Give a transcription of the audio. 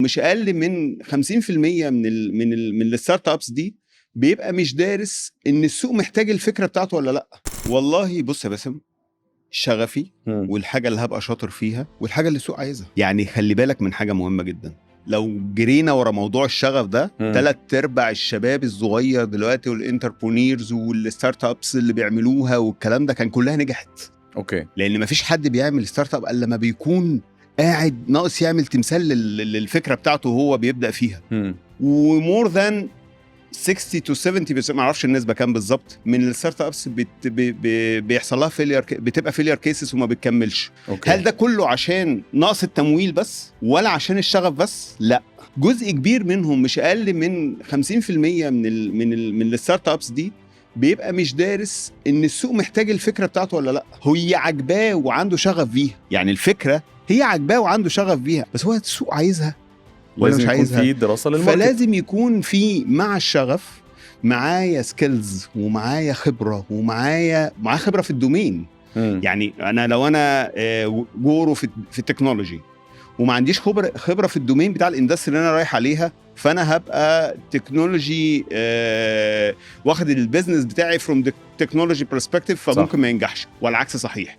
مش اقل من 50% من الستارت ابس دي بيبقى مش دارس ان السوق محتاج الفكره بتاعته ولا لا. والله بص يا باسم، شغفي والحاجه اللي هبقى شاطر فيها والحاجه اللي السوق عايزها. يعني خلي بالك من حاجه مهمه جدا، لو جرينا ورا موضوع الشغف ده 3/4 الشباب الصغير دلوقتي والانتربرونيرز والستارت ابس اللي بيعملوها والكلام ده كان كلها نجحت. اوكي، لان مفيش حد بيعمل ستارت اب الا لما بيكون قاعد ناقص يعمل تمثال للفكره بتاعته وهو بيبدا فيها. ومور ذان 60 to 70%، ما اعرفش النسبه كام بالظبط، من الستارت ابس بيحصل لها فيلير، بتبقى فيلير كيسز وما بتكملش. أوكي. هل ده كله عشان نقص التمويل بس ولا عشان الشغف بس؟ لا، جزء كبير منهم مش اقل من 50% من الستارت ابس دي بيبقى مش دارس ان السوق محتاج الفكره بتاعته ولا لا. هي عجباه وعنده شغف بيها، يعني الفكره هي عجباه وعنده شغف بيها، بس هو السوق عايزها ولا مش عايزها. لازم يكون في دراسه للماركت، فلازم يكون في مع الشغف معايا سكيلز ومعايا خبره ومعايا خبره في الدومين. يعني انا لو انا جورو في التكنولوجي وما عنديش خبره في الدومين بتاع الاندستري اللي انا رايح عليها، فانا هبقى تكنولوجي واخد البيزنس بتاعي فروم تكنولوجي برسبكتيف، فممكن ما ينجحش، والعكس صحيح.